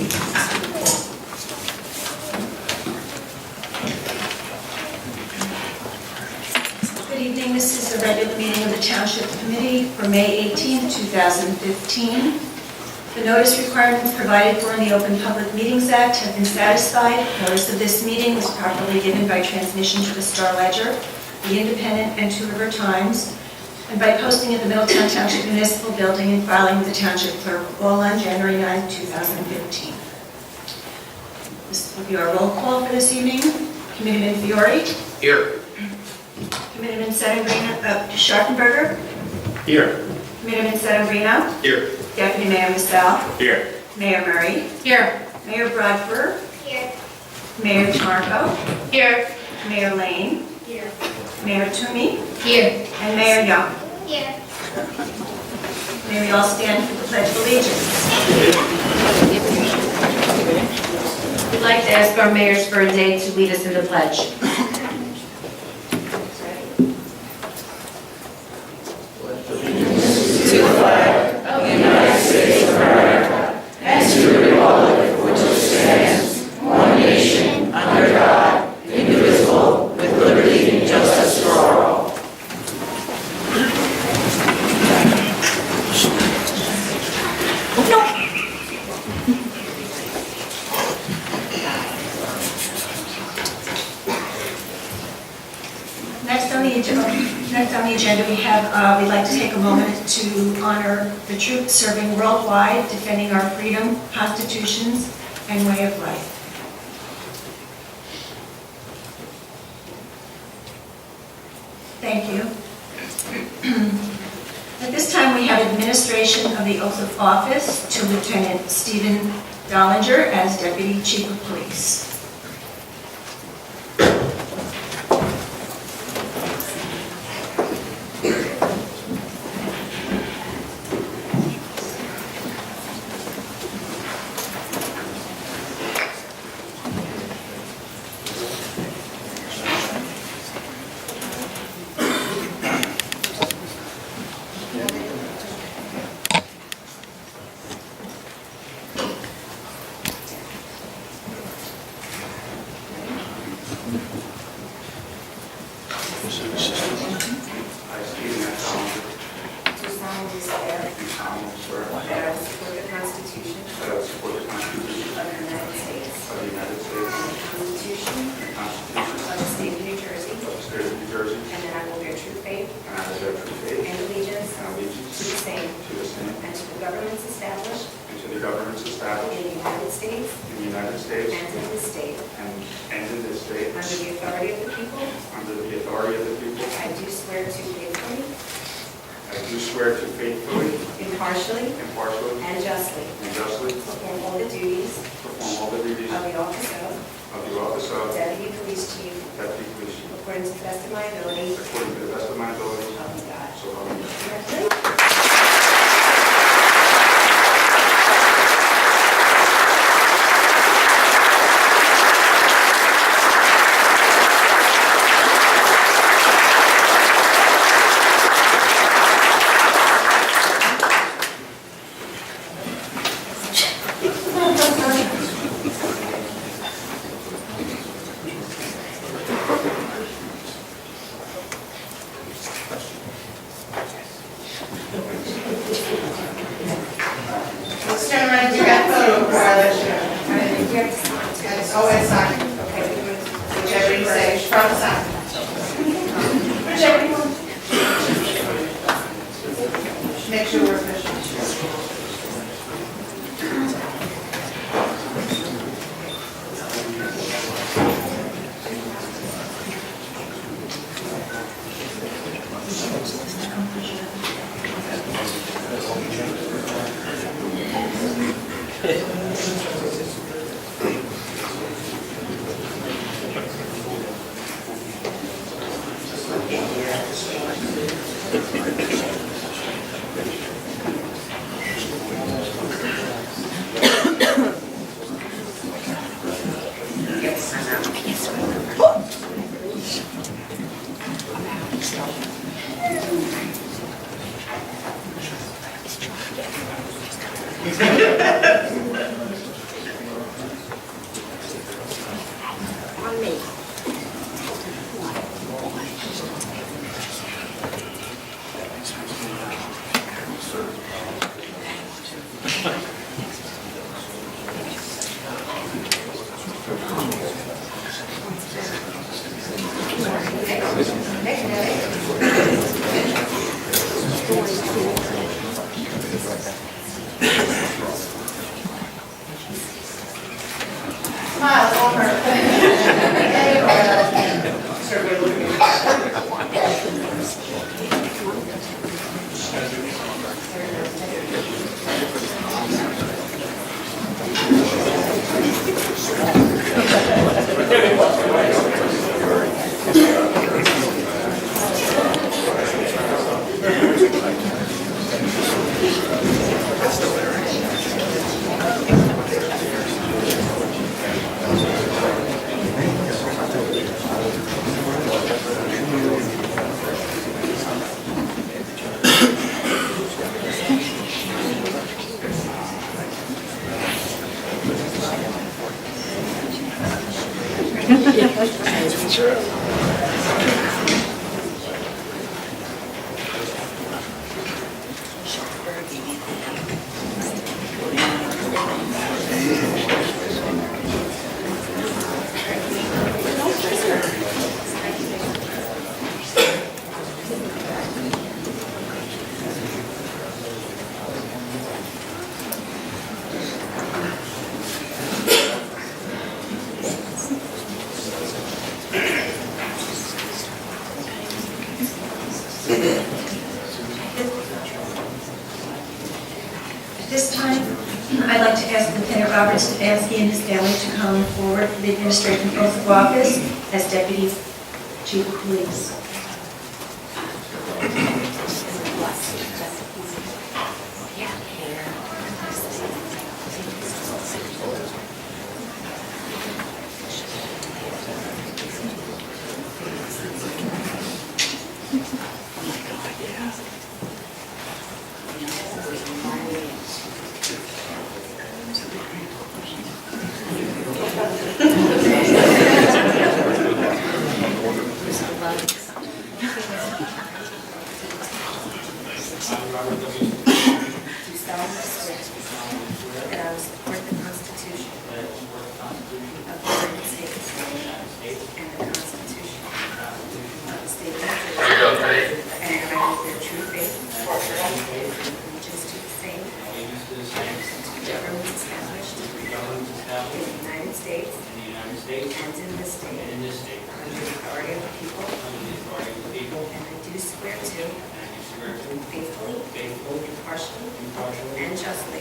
Good evening. This is the regular meeting of the Township Committee for May 18, 2015. The notice requirements provided for in the Open Public Meetings Act have been satisfied. Notice of this meeting was properly given by transmission to the Star Ledger, the Independent, and Two River Times, and by posting at the Middletown Township Municipal Building and filing with the Township Clerk, all on January 9, 2015. This will be our roll call for this evening. Committeeman Fiore. Here. Committeeman Schartenberger. Here. Committeeman Settembrino. Here. Deputy Mayor Massal. Here. Mayor Murray. Here. Mayor Bradford. Here. Mayor Tamarco. Here. Mayor Lane. Here. Mayor Toomey. Here. And Mayor Young. Here. May we all stand for the Pledge of Allegiance. We'd like to ask our mayors for a day to lead us in the pledge. To the flag of the United States of America and to the republic for which it stands, one nation, under God, indivisible, with liberty and justice for all. Next on the agenda, we'd like to take a moment to honor the troops serving worldwide, defending our freedom, constitutions, and way of life. Thank you. At this time, we have administration of the oath of office to Lieutenant Stephen Dollinger as Deputy Chief of Police. on me. Smile, over. At this time, I'd like to ask Lieutenant Robert Stefanski and his family to come forward for the administrative oath of office as Deputy Chief of Police. That I will support the Constitution of the United States and the Constitution of the State of New Jersey, and that I will bear true faith and allegiance to the same, to the governments established in the United States and in this state, under the authority of the people, and I do swear to faithfully, impartially, and justly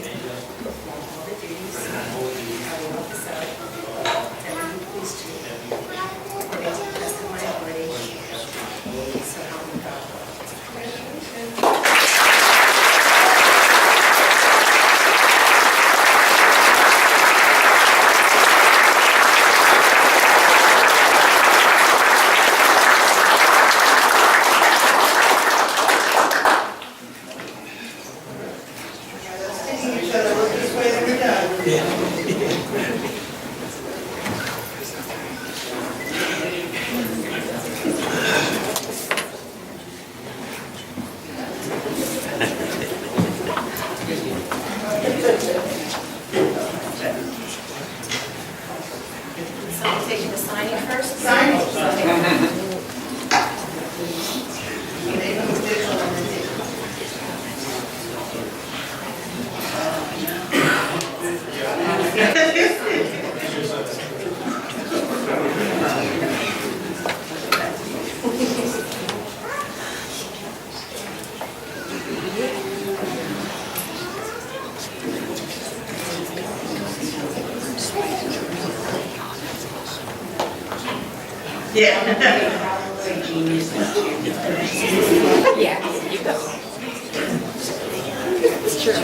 perform all the duties of the office of Deputy Police Chief according to the best of my ability, so help me God. Congratulations. Someone taking the signing first? Yeah, you go. It's true.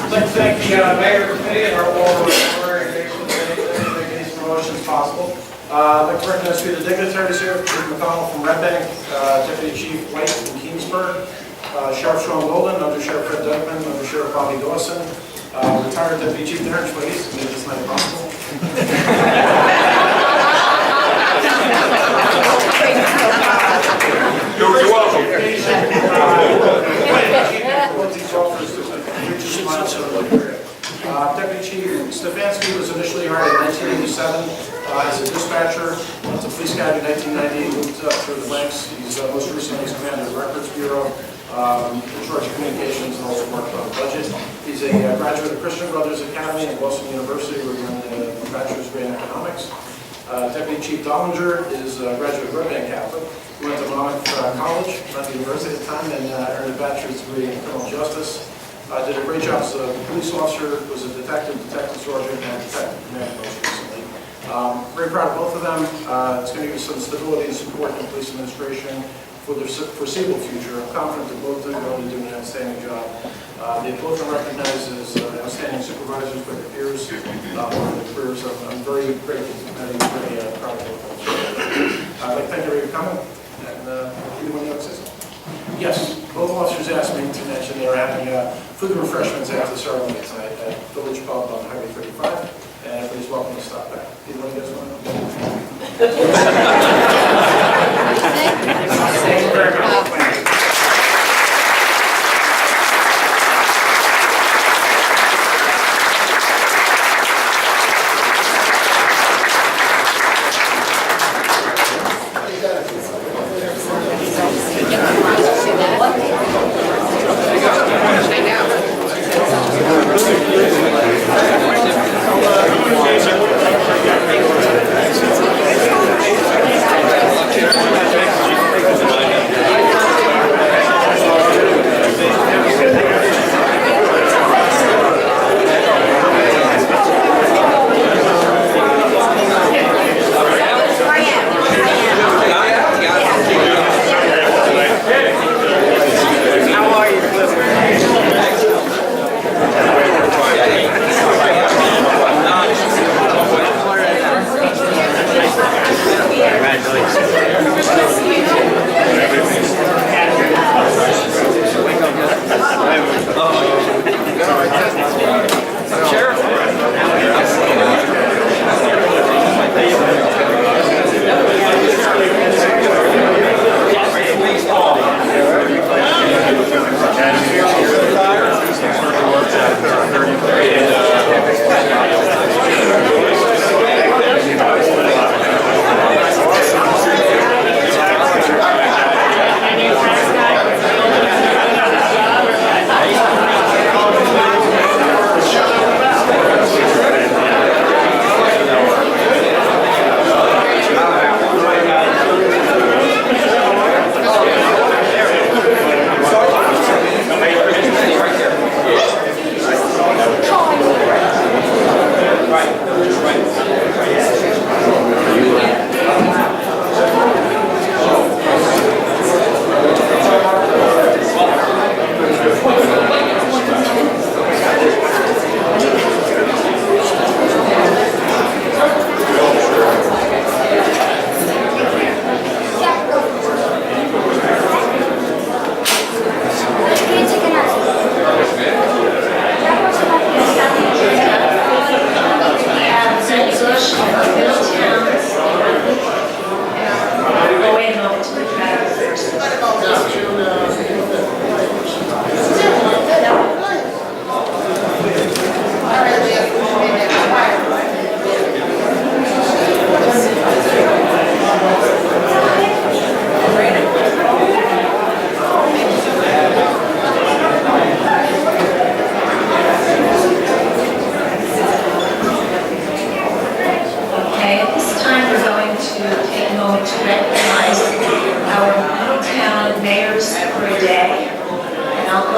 I'd like to thank the mayor committee and our honorary engagement committee for making these promotions possible. I'd like to recognize the dignitaries here: Chief McConnell from Red Bank, Deputy Chief White from Keensburg, Sheriff Sean Golden, Under Sheriff Fred Dykeman, Under Sheriff Bobby Dawson, retired Deputy Chief Darren Schweiss, made this night possible. You're welcome. Deputy Chief Stefanski was initially hired in 1987 as a dispatcher. As a police guy in 1998, moved up through the ranks. He's most recently commander of the Records Bureau, in charge of communications, and also worked on the budget. He's a graduate of Christian Brothers Academy at Boston University, where he earned a bachelor's degree in economics. Deputy Chief Dollinger is a graduate of Red Bank Catholic. He went to Monmouth College, not the university at the time, and earned a bachelor's degree in criminal justice. Did a great job as a police officer, was a detective sergeant, and detective commander most recently. Very proud of both of them. It's going to give us some stability and support in the police administration for the foreseeable future. I'm confident that both of them are going to do an outstanding job. They both are recognized as outstanding supervisors by their peers. Over their careers, I'm very grateful to them, very proud of both of them. I'd like to thank everybody for coming, and anyone else says something? Yes, both officers asked me to mention they're having food and refreshments after the ceremony tonight at Village Pub on Highway 35, and everybody's welcome to stop back. Either one of you guys want to? Thank you very much.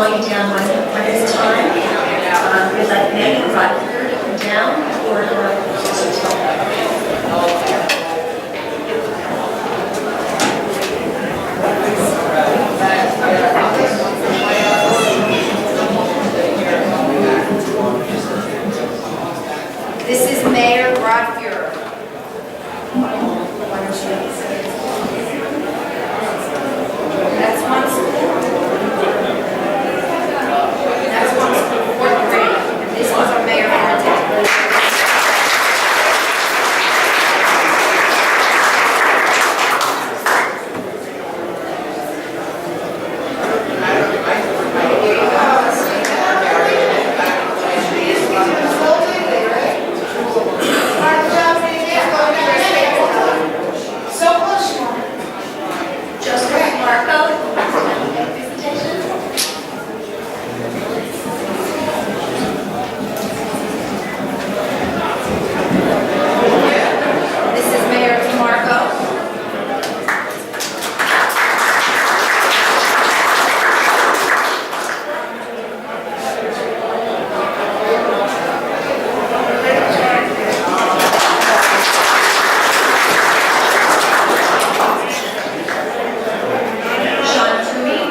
going down one at a time. We'd like Megan Rutherford to come down for her. This is Mayor Rod Fuhrer. That's one school. That's one school, fourth grade. And this was our mayor for a day. Joseph Marco. This is Mayor DeMarco. Sean Toomey.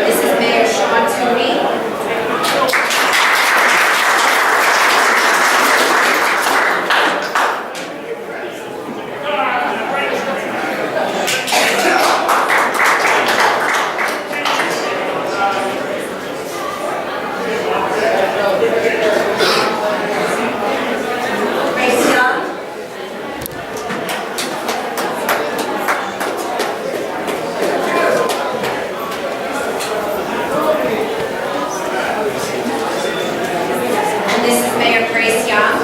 This is Mayor Sean Toomey. Grace Young. And this is Mayor Grace Young.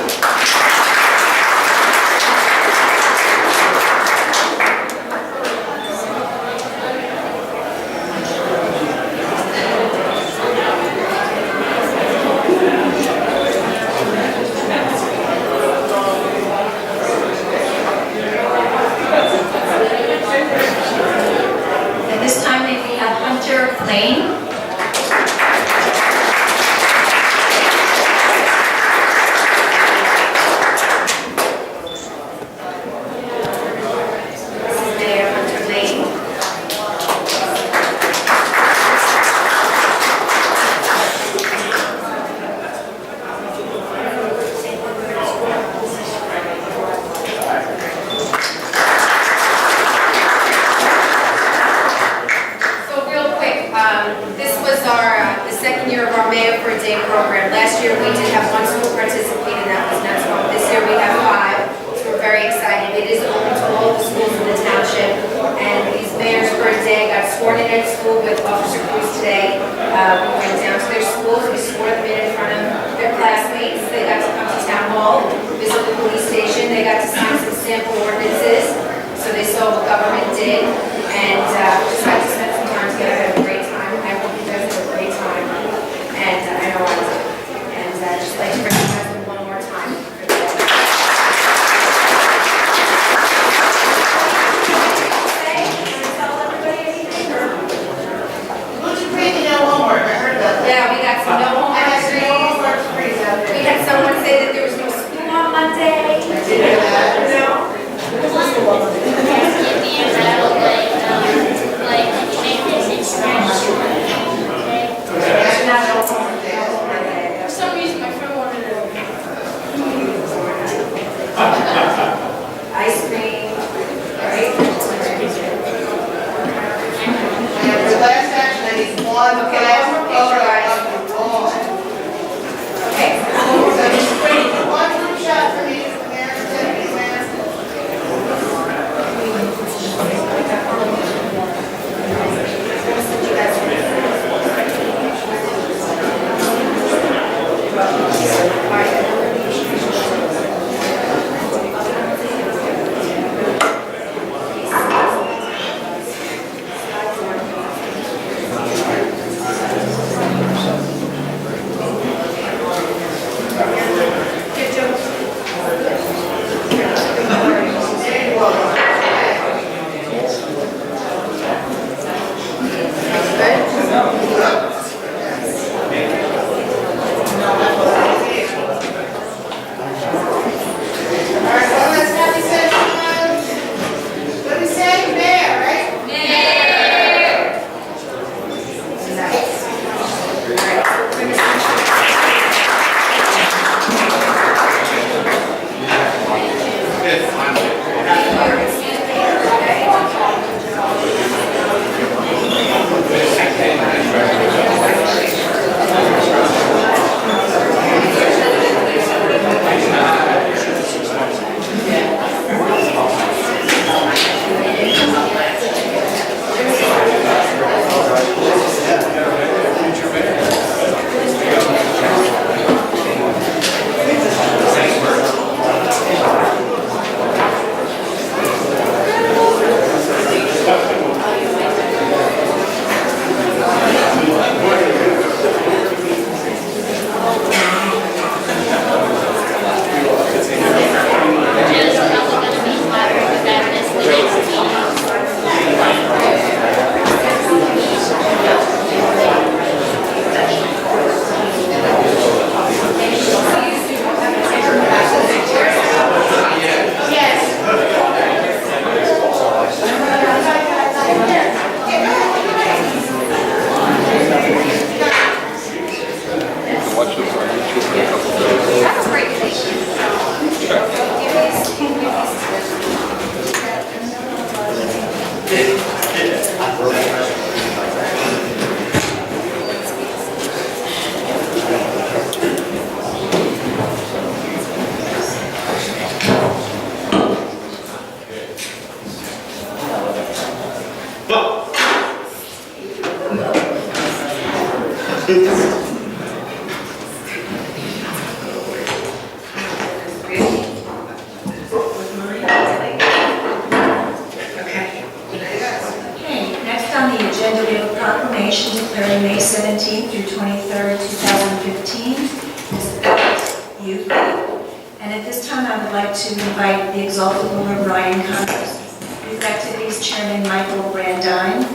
And this time may we have Hunter Lane. This is Mayor Hunter Lane. So real quick, this was the second year of our Mayor for a Day program. Last year we did have one school participate, and that was Nutsville. This year we have 5, so we're very excited. It is open to all the schools in the township, and these Mayors for a Day got sworn in at school with Officer Cruz today. We went down to their schools, we swore them in front of their classmates. They got to come to town hall, visit the police station, they got to sign some sample ordinances, so they saw what government did, and just like to spend some time together, had a great time. I hope you guys had a great time, and I know I did. And just like to recognize them one more time. Yeah, we got some no homework trees. We had someone say that there was no school on Monday. No? For some reason, my friend wanted to Okay, next on the agenda, we have a proclamation declaring May 17th through 23rd, 2015 as Elks Youth. And at this time, I would like to invite the Exalted Lord Brian Connors, Youth Activities Chairman Michael Brandine,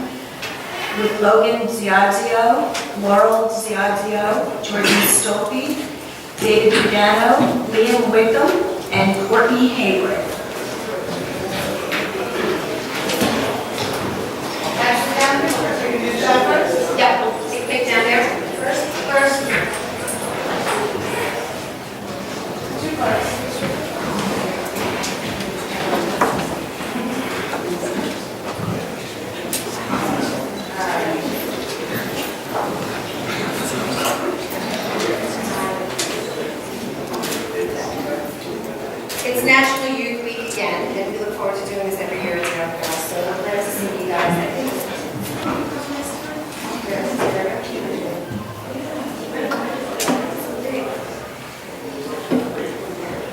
with Logan Ziadzio, Laurel Ziadzio, Jordan Stolpe, David Pagano, Liam Wickham, and Courtney Hayward. Yeah, take a pic down there. First. It's National Youth Week again, and we look forward to doing this every year at the Elks Youth. So I'm glad to see you guys. I think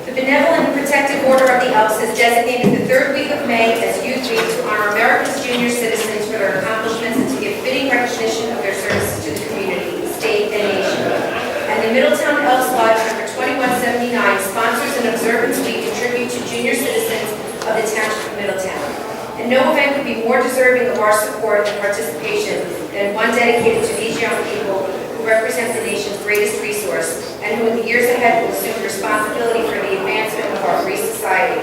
the Benevolent and Protective Order of the Elks has designated the third week of May as Youth Week to honor America's junior citizens for their accomplishments and to give fitting recognition of their services to the community, state, and nation. And the Middletown Elks Lodge number 2179 sponsors an observance week in tribute to junior citizens of the Township of Middletown. And no event could be more deserving of our support and participation than one dedicated to these young people who represent the nation's greatest resource and who in the years ahead will assume responsibility for the advancement of our free society.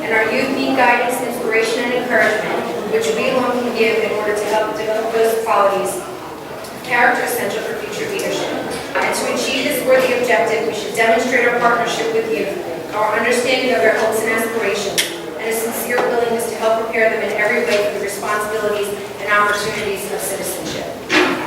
And our youth need guidance, inspiration, and encouragement, which we alone can give in order to help develop those qualities, character essential for future leadership. And to achieve this worthy objective, we should demonstrate our partnership with youth, our understanding of their hopes and aspirations, and a sincere willingness to help prepare them in every way for the responsibilities and opportunities of citizenship.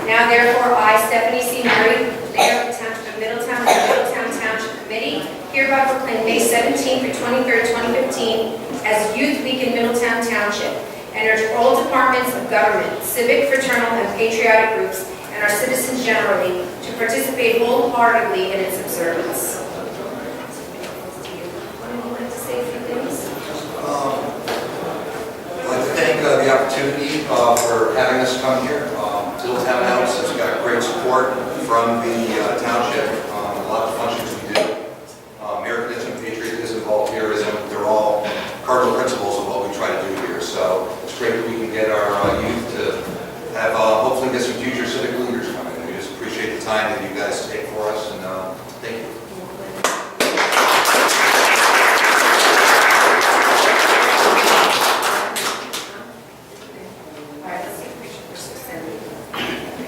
Now, therefore, I, Stephanie C. Murray, Mayor of the Township of Middletown and the Middletown Township Committee, hereby proclaim May 17th through 23rd, 2015 as Youth Week in Middletown Township, and urge all departments of government, civic, fraternal, and patriotic groups, and our citizens generally, to participate wholeheartedly in its observance. Anyone like to say a few things? I'd like to thank the opportunity for having us come here. Middletown Elks has got great support from the township. A lot of functions we do. Americanism, patriotism, volunteerism, they're all cardinal principles of what we try to do here. So it's great that we can get our youth to have, hopefully get some future civic leaders coming. We just appreciate the time that you guys take for us, and thank you.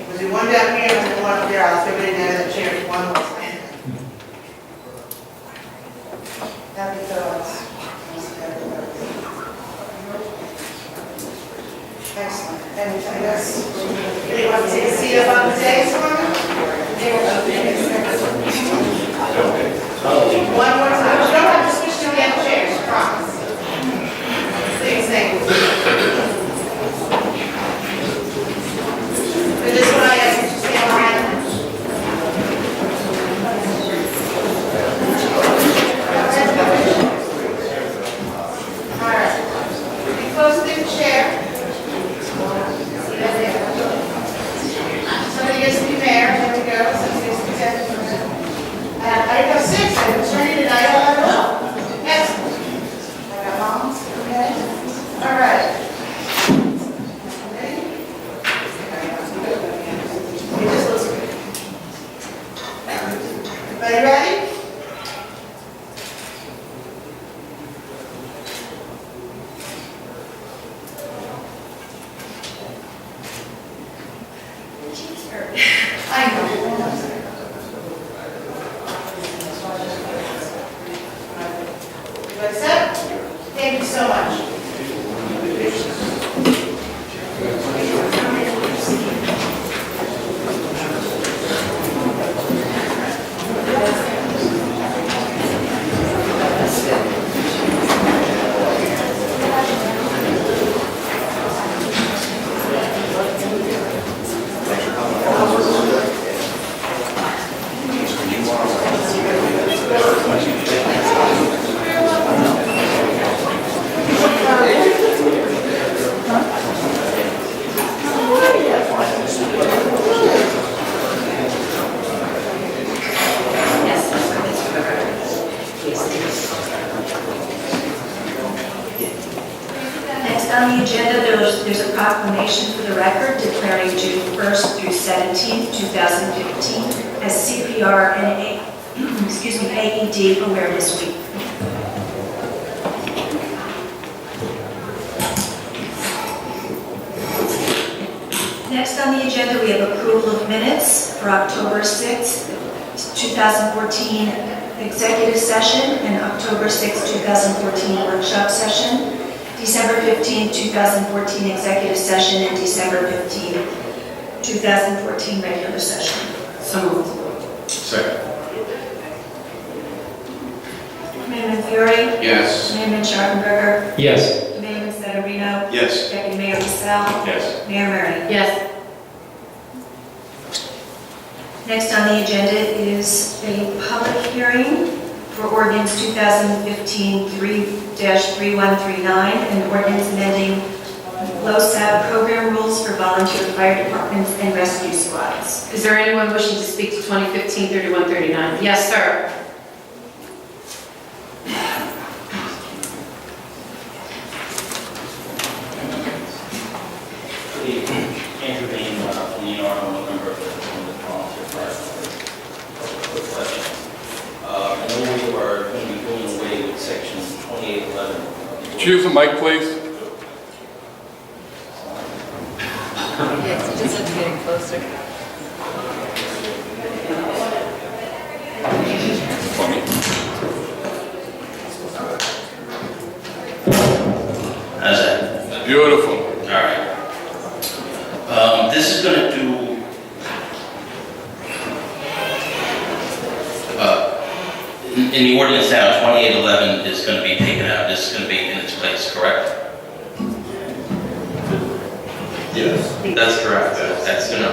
We'll do one down here and then one up there. I'll everybody know that chair one more time. Happy thoughts. Excellent. And I guess, anyone take a seat up on the dais for me? One more time. You don't have to switch to the other chairs, I promise. Same thing. For this one, I ask you to stand behind. All right. Be close to the chair. Somebody gets to Thank you so much. Next on the agenda, there's a proclamation for the record declaring June 1st through 17th, 2015 as CPR and AED Awareness Week. Next on the agenda, we have approval of minutes for October 6th, 2014 executive session and October 6th, 2014 workshop session, December 15th, 2014 executive session, and December 15th, 2014 regular session. So moved. Second. Committeeman Fiore? Yes. Committeeman Scharpenberger? Yes. Committeeman Setterino? Yes. Deputy Mayor Michelle? Yes. Mayor Murray? Yes. Next on the agenda is a public hearing for ordinance 2015-3-3139, an ordinance amending LOSAP program rules for volunteer fire departments and rescue squads. Is there anyone wishing to speak to 2015-3139? Yes, sir. Andrew Bain, from Leonardo, I'm a member of the Township Fire Department. Quick question. I know we are going to be doing away with section 2811. Choose a mic, please. Yes, you just have to get it closer. How's that? Beautiful. All right. This is going to do, in the ordinance now, 2811 is going to be taken out. This is going to be in its place, correct? Yes, that's correct. That's going to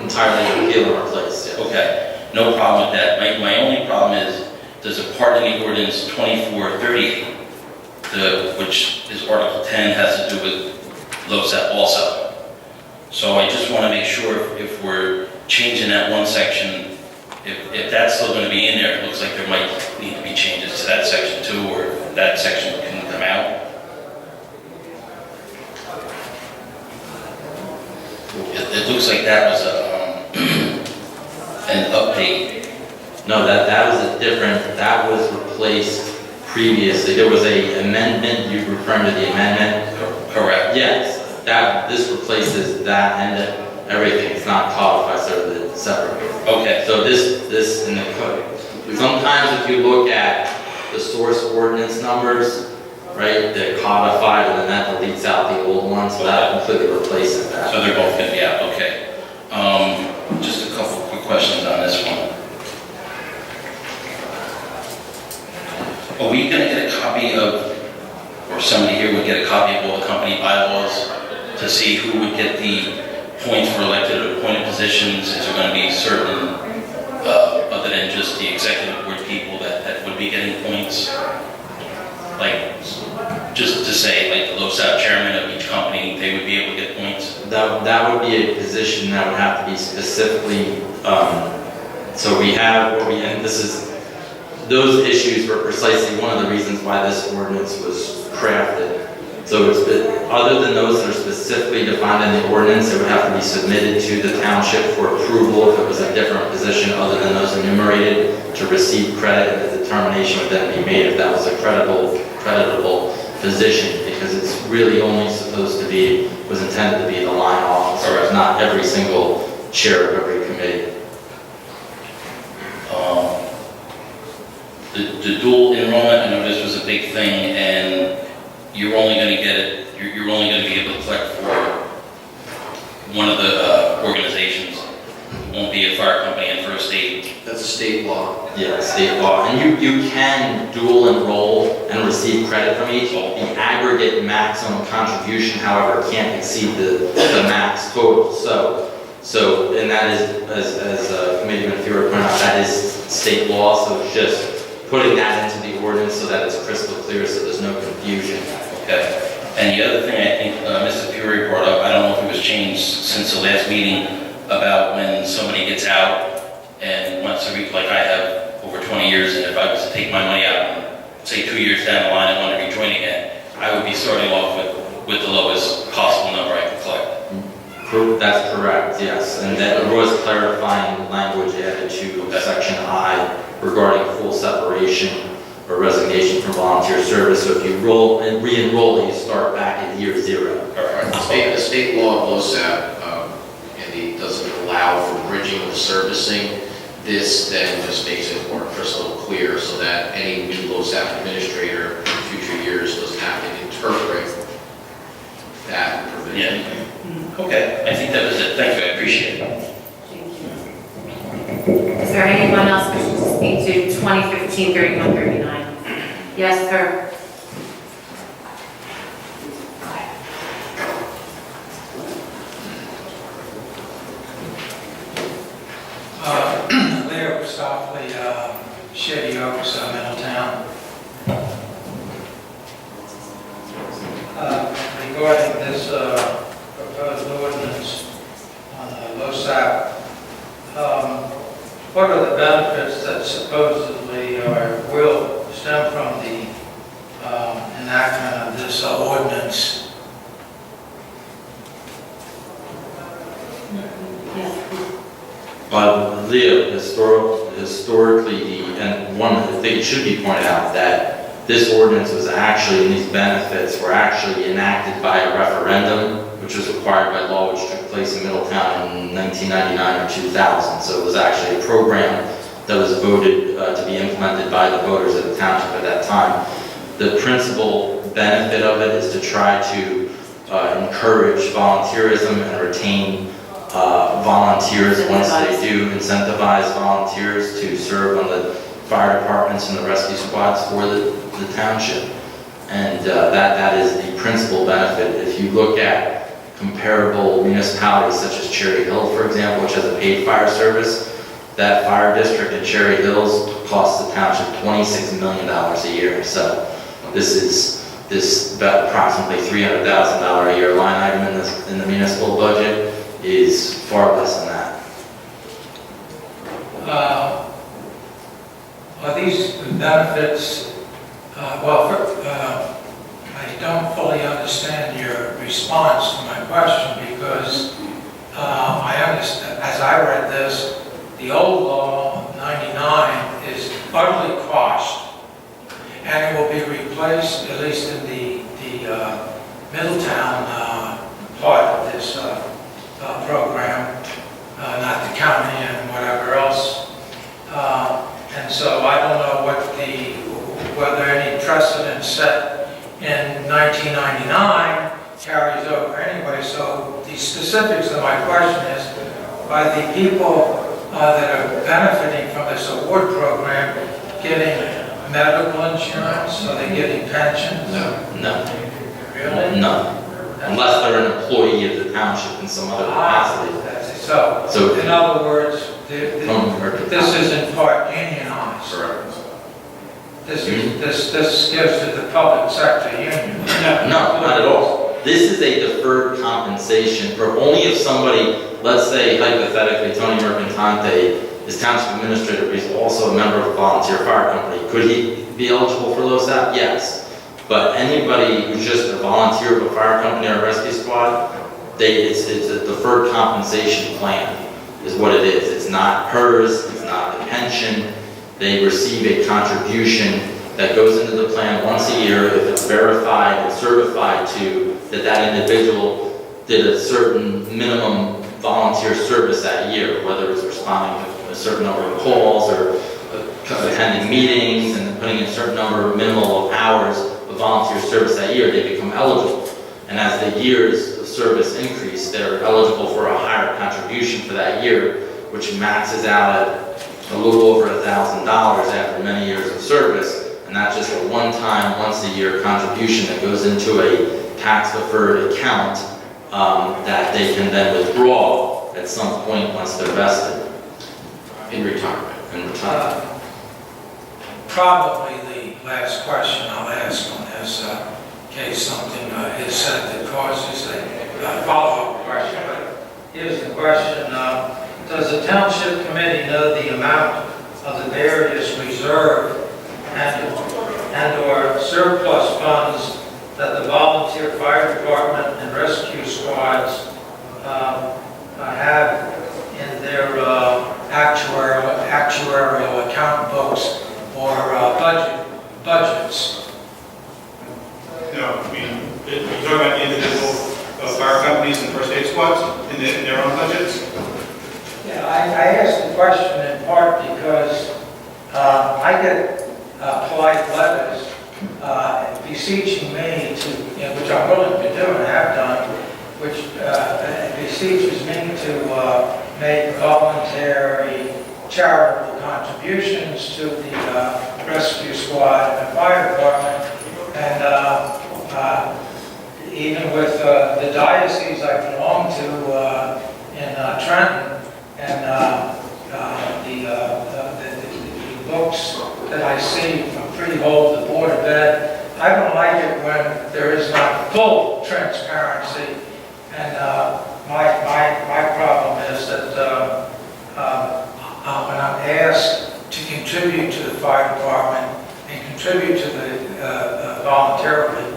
entirely repeal and replace, yes. Okay, no problem with that. My only problem is, there's a part in the ordinance 2438, which is Article 10, has to do with LOSAP also. So I just want to make sure if we're changing that one section, if that's still going to be in there, it looks like there might need to be changes to that section too, or if that section can come out. It looks like that was an update. No, that was a different, that was replaced previously. There was a amendment, you referring to the amendment? Correct. Yes, this replaces that and everything. It's not codified, so it's separate. Okay. So this in the code. Sometimes if you look at the source ordinance numbers, right, they're codified and then that deletes out the old ones, so that completely replaces that. So they're both going to be out, okay. Just a couple quick questions on this one. Are we going to get a copy of, or somebody here would get a copy of all the company bylaws to see who would get the points for elected or appointed positions? Is there going to be certain, other than just the executive board people that would be getting points? Like, just to say, like the LOSAP chairman of each company, they would be able to get points? That would be a position that would have to be specifically, so we have, and this is, those issues were precisely one of the reasons why this ordinance was crafted. So it's, other than those that are specifically defined in the ordinance, it would have to be submitted to the township for approval if it was a different position other than those enumerated to receive credit, and the determination would then be made if that was a creditable position, because it's really only supposed to be, was intended to be the line officer, it's not every single chair of every committee. The dual enrollment, I know this was a big thing, and you're only going to get it, you're only going to be able to collect for one of the organizations. It won't be a fire company and first aid. That's a state law. Yeah, state law, and you can dual enroll and receive credit from each. The aggregate maximum contribution, however, can't exceed the max total. So, and that is, as Committeeman Fiore pointed out, that is state law, so it's just putting that into the ordinance so that it's crystal clear, so there's no confusion. Okay. And the other thing I think Mr. Fury brought up, I don't know if it was changed since the last meeting, about when somebody gets out and wants to like I have over 20 years, and if I was to take my money out and say 2 years down the line and want to rejoin again, I would be starting off with the lowest possible number I could collect. That's correct, yes. And that there was clarifying language added to section I regarding full separation or resignation from volunteer service. So if you re-enroll, you start back at year 0. The state law of LOSAP, Andy, doesn't allow for bridging or servicing. This then just makes it more crystal clear so that any new LOSAP administrator in future years doesn't have to interpret that provision. Yeah. Okay, I think that was it. Thank you, I appreciate it. Is there anyone else wishing to speak to 2015-3139? Yes, sir. Leo Softly, Shady Oaks, Middletown. Regarding this proposed ordinance on LOSAP, what are the benefits that supposedly or will stem from the enactment of this ordinance? Leo, historically, and one of the things it should be pointed out that this ordinance was actually, and these benefits were actually enacted by a referendum, which was required by law, which took place in Middletown in 1999 or 2000. So it was actually a program that was voted to be implemented by the voters of the township at that time. The principal benefit of it is to try to encourage volunteerism and retain volunteers once they do, incentivize volunteers to serve on the fire departments and the rescue squads for the township. And that is the principal benefit. If you look at comparable municipalities such as Cherry Hill, for example, which has a paid fire service, that fire district in Cherry Hills costs the township $26 million a year. So this about approximately $300,000 a year line item in the municipal budget is far less than that. Are these benefits, I don't fully understand your response to my question because I understand, as I read this, the old law of 99 is utterly quashed and it will be replaced, at least in the Middletown part of this program, not the county and whatever else. And so I don't know whether any precedent set in 1999 carries over anyway. So the specifics of my question is, are the people that are benefiting from this award program getting medical insurance? Are they getting pensions? No. Really? No. Unless they're an employee of the township in some other capacity. So in other words, this is in part unionized. Correct. This gives to the public sector union. No, not at all. This is a deferred compensation for only if somebody, let's say hypothetically, Tony Mercantante is township administrator, but he's also a member of a volunteer fire company. Could he be eligible for LOSAP? Yes. But anybody who's just a volunteer of a fire company or a rescue squad, it's a deferred compensation plan is what it is. It's not hers, it's not a pension. They receive a contribution that goes into the plan once a year if it's verified and certified to that individual did a certain minimum volunteer service that year, whether it's responding to a certain number of calls or attending meetings and putting in a certain number of minimal of hours of volunteer service that year, they become eligible. And as the years of service increase, they're eligible for a higher contribution for that year, which maxes out at a little over $1,000 after many years of service. And that's just a one-time, once-a-year contribution that goes into a tax-deferred account that they can then withdraw at some point once they're vested. In retirement. In retirement. Probably the last question I'll ask on this, in case something is said that causes a follow-up question. But here's the question, does the Township Committee know the amount of the various reserve and/or surplus funds that the volunteer fire department and rescue squads have in their actuarial account books or budgets? No, I mean, you're talking about the individual fire companies and first aid squads in their own budgets? Yeah, I asked the question in part because I get polite letters beseeching me to, which I'm willing to do and have done, which beseeches me to make voluntary charitable contributions to the rescue squad and fire department. And even with the diocese I belong to in Trenton, and the books that I see from Freehold, the Board of Ed, I don't like it when there is not full transparency. And my problem is that when I'm asked to contribute to the fire department and contribute to the voluntarily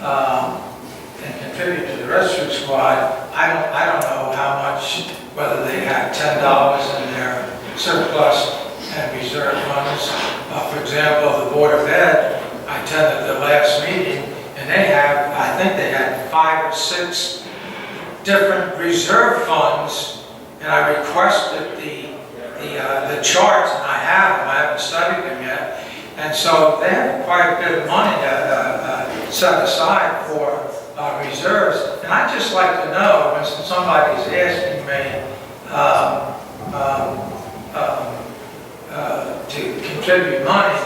and contribute to the rescue squad, I don't know how much, whether they have $10 in their surplus and reserve funds. For example, the Board of Ed, I attended the last meeting, and they have, I think they had 5 or 6 different reserve funds, and I requested the charts, and I have them. I haven't studied them yet, and so they have quite a bit of money set aside for reserves. And I'd just like to know, when somebody's asking me to contribute money,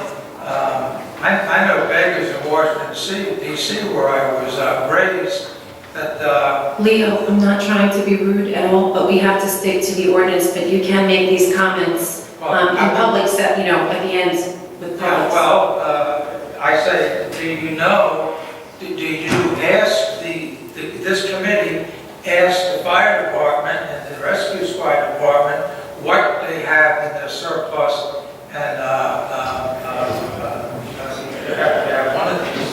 I know beggars in Washington D.C., where I was raised, that Leo, I'm not trying to be rude at all, but we have to stick to the ordinance, but you can make these comments in public, at the end with public. I say, do you ask this committee, ask the fire department and the rescue squad department what they have in their surplus, and you have to have one of these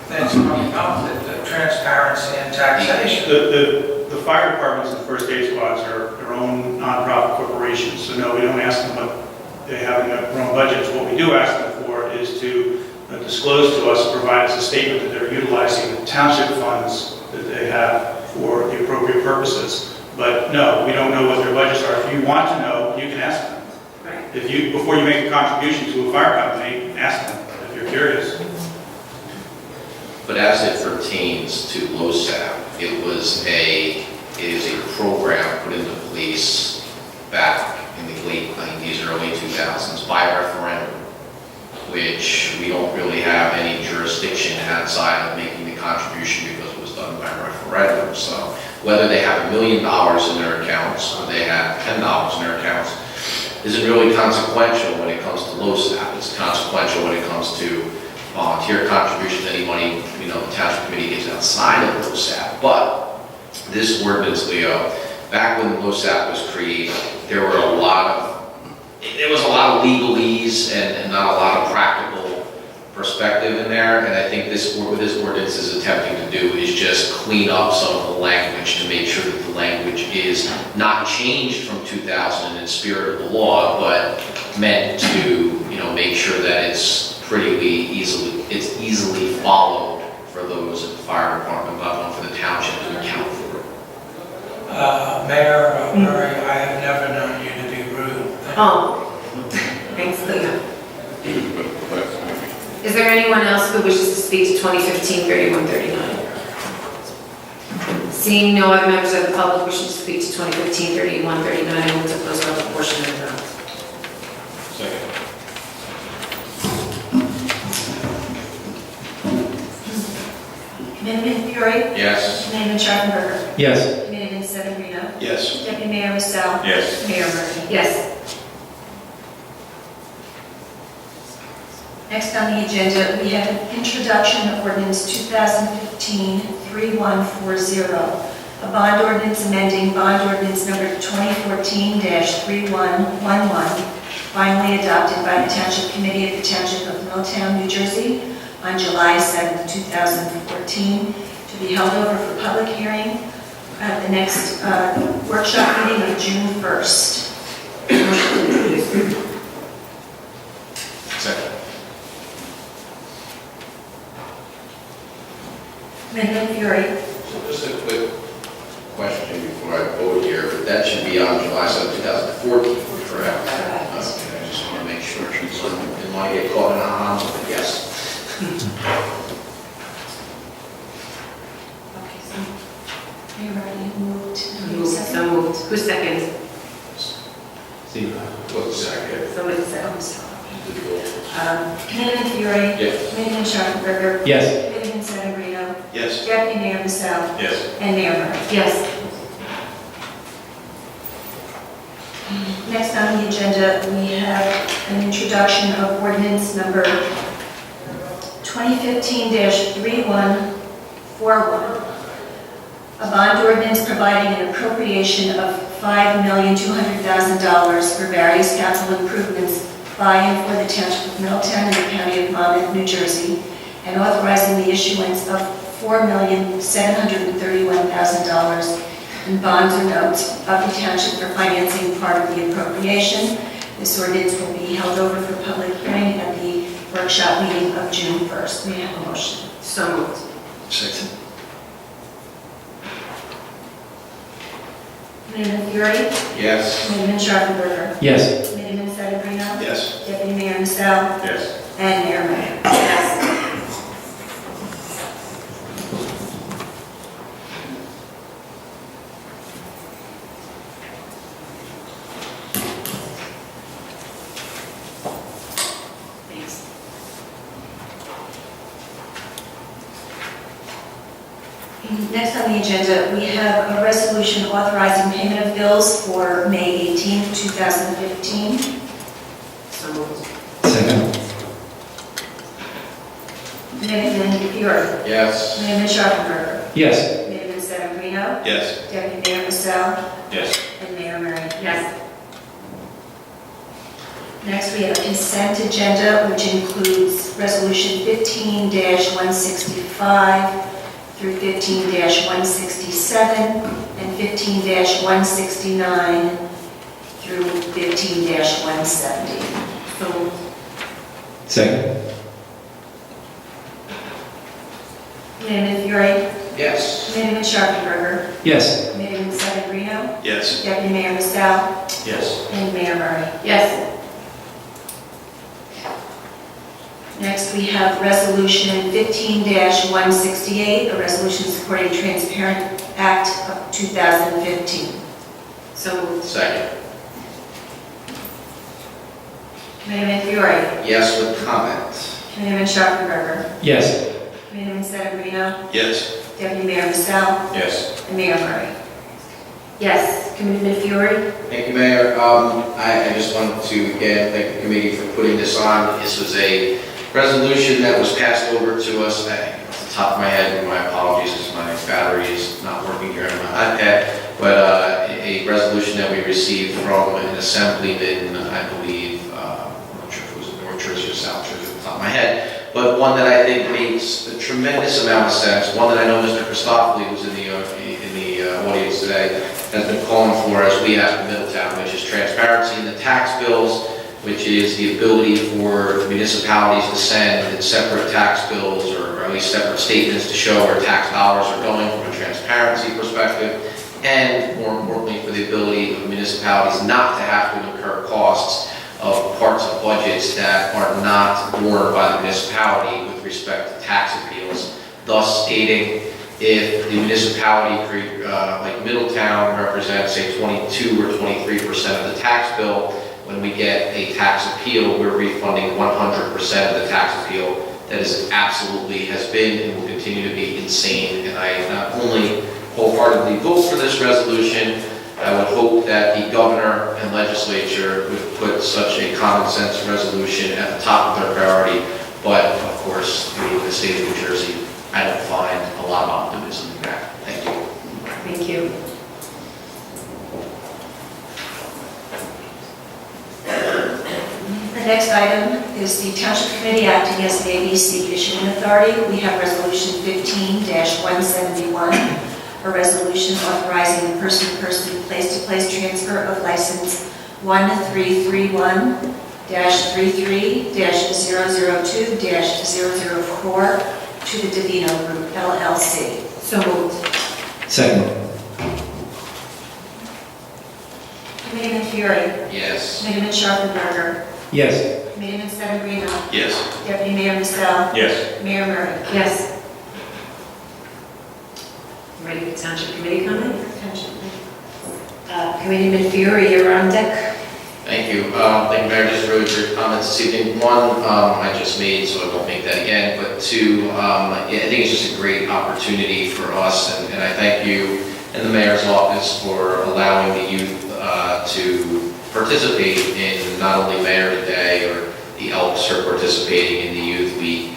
things coming up, the transparency and taxation. The fire departments and first aid squads are their own nonprofit corporations, so no, we don't ask them what they have in their own budgets. What we do ask them for is to disclose to us, provide us a statement that they're utilizing the township funds that they have for the appropriate purposes. But no, we don't know what their budgets are. If you want to know, you can ask them. Right. Before you make a contribution to a fire company, ask them if you're curious. But as it pertains to LOSAP, it is a program put into place back in the late 90s, early 2000s by referendum, which we don't really have any jurisdiction outside of making the contribution because it was done by referendum. So whether they have $1 million in their accounts or they have $10 in their accounts isn't really consequential when it comes to LOSAP. It's consequential when it comes to volunteer contributions, any money, the Township Committee gets outside of LOSAP. But this ordinance, Leo, back when LOSAP was created, there was a lot of legalese and not a lot of practical perspective in there. And I think what this ordinance is attempting to do is just clean up some of the language to make sure that the language is not changed from 2000 in the spirit of the law, but meant to, make sure that it's easily followed for those in the fire department level and for the township to account for it. Mayor Murray, I have never known you to be rude. Oh, thanks, Leo. Is there anyone else who wishes to speak to 2015-3139? Seeing no other members of the public wishing to speak to 2015-3139, I move to close public portion of the vote. Second. Committeeman Fury, Yes. Committeeman Sharpenberger, Yes. Committeeman Sedambrino, Yes. Deputy Mayor Michelle, Yes. Mayor Murphy. Yes. Next on the agenda, we have an introduction of ordinance 2015-3140, a bond ordinance amending bond ordinance number 2014-3111, finally adopted by the Township Committee of the Township of Middletown, New Jersey, on July 7, 2014, to be held over for public hearing at the next workshop meeting of June 1st. Second. Committeeman Fury. So just a quick question before I vote here, but that should be on July 7, 2014, correct? Okay, I just want to make sure, because I didn't want to get caught in a hot, yes. Okay, so Mayor Murphy moved. So moved. Who seconds? What's the second? Somebody said. Committeeman Fury. Yes. Committeeman Sharpenberger. Yes. Committeeman Sedambrino. Yes. Deputy Mayor Michelle. Yes. And Mayor Murphy. Yes. Next on the agenda, we have an introduction of ordinance number 2015-3141, a bond ordinance providing an appropriation of $5,200,000 for various capital improvements by and for the Township of Middletown and the County of Monmouth, New Jersey, and authorizing the issuance of $4,731,000 in bonds or notes of the Township for financing part of the appropriation. This ordinance will be held over for public hearing at the workshop meeting of June 1st. May I have a motion? So moved. Second. Committeeman Fury. Yes. Committeeman Sharpenberger. Yes. Committeeman Sedambrino. Yes. Deputy Mayor Michelle. Yes. And Mayor Murphy. Yes. Thanks. Next on the agenda, we have a resolution authorizing payment of bills for May 18, 2015. So moved. Second. Committeeman Fury. Yes. Committeeman Sharpenberger. Yes. Committeeman Sedambrino. Yes. Deputy Mayor Michelle. Yes. And Mayor Murray. Yes. Next, we have a consent agenda, which includes Resolution 15-165 through 15-167 and 15-169 through 15-170. So moved. Second. Committeeman Fury. Yes. Committeeman Sharpenberger. Yes. Committeeman Sedambrino. Yes. Deputy Mayor Michelle. Yes. And Mayor Murray. Yes. Next, we have Resolution 15-168, a resolution supporting Transparent Act of 2015. So moved. Second. Committeeman Fury. Yes with comment. Committeeman Sharpenberger. Yes. Committeeman Sedambrino. Yes. Deputy Mayor Michelle. Yes. And Mayor Murray. Yes. Committeeman Fury. Thank you, Mayor. I just wanted to again thank the committee for putting this on. This was a resolution that was passed over to us. Off the top of my head, my apologies, because my battery is not working here on my iPad, but a resolution that we received from an assemblyman, I believe, I'm not sure if it was in North Jersey or South Jersey off the top of my head, but one that I think makes a tremendous amount of sense, one that I know Mr. Christophely, who's in the audience today, has been calling for as we ask in Middletown, which is transparency in the tax bills, which is the ability for municipalities to send separate tax bills or at least separate statements to show where tax dollars are going from a transparency perspective, and more importantly, for the ability of municipalities not to have to incur costs of parts of budgets that are not borne by the municipality with respect to tax appeals, thus stating if the municipality, like Middletown, represents say 22 or 23% of the tax bill, when we get a tax appeal, we're refunding 100% of the tax appeal. That is absolutely, has been and will continue to be insane, and I not only wholeheartedly vote for this resolution, I would hope that the governor and legislature would put such a common sense resolution at the top of their priority, but of course, being in the state of New Jersey, I don't find a lot of optimism in that. Thank you. Thank you. The next item is the Township Committee acting as the ABC issuing authority. We have Resolution 15-171, a resolution authorizing the person-to-person, place-to-place transfer of license 1331-33-002-004 to the Davino Group, LLC. So moved. Second. Committeeman Fury. Yes. Committeeman Sharpenberger. Yes. Committeeman Sedambrino. Yes. Deputy Mayor Michelle. Yes. Mayor Murray. Yes. Ready for Township Committee comment? Committeeman Fury, you're on deck. Thank you. Thank you, Mayor. Just really brief comments this evening. One, I just made, so I won't make that again. But two, I think it's just a great opportunity for us, and I thank you and the Mayor's office for allowing the youth to participate in not only Mayor Today or the Elks are participating in the Youth Week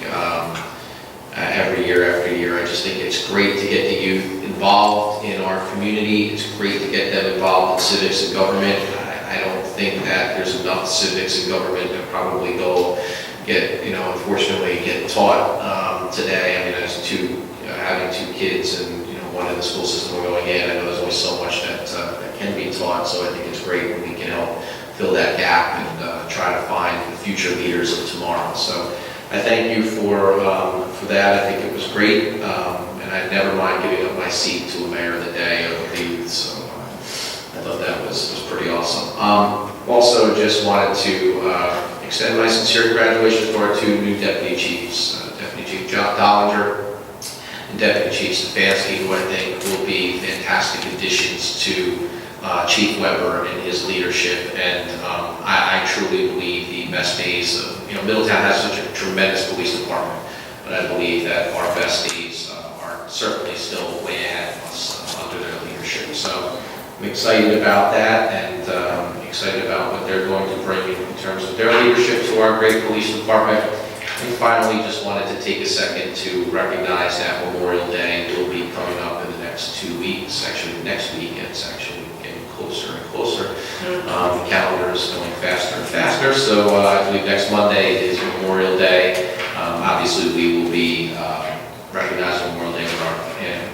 every year after year. I just think it's great to get the youth involved in our community. It's great to get them involved in civics and government. I don't think that there's enough civics and government to probably go get, unfortunately get taught today. I mean, as having two kids and, one in the school system going in, I know there's only so much that can be taught, so I think it's great when we can help fill that gap and try to find the future leaders of tomorrow. So I thank you for that. I think it was great, and I'd never mind giving up my seat to a mayor of the day of the youth, so I thought that was pretty awesome. Also, just wanted to extend my sincere congratulations to our two new deputy chiefs, Deputy Chief Dollinger and Deputy Chief Stefanski, who I think will be fantastic additions to Chief Weber and his leadership. And I truly believe the best days of, Middletown has such a tremendous police department, but I believe that our best days are certainly still way ahead of us under their leadership. So I'm excited about that, and excited about what they're going to bring in terms of their leadership to our great police department. And finally, just wanted to take a second to recognize that Memorial Day will be coming up in the next 2 weeks. Actually, next week, it's actually getting closer and closer. The calendar is going faster and faster, so I believe next Monday is Memorial Day. Obviously, we will be recognizing Memorial Day with our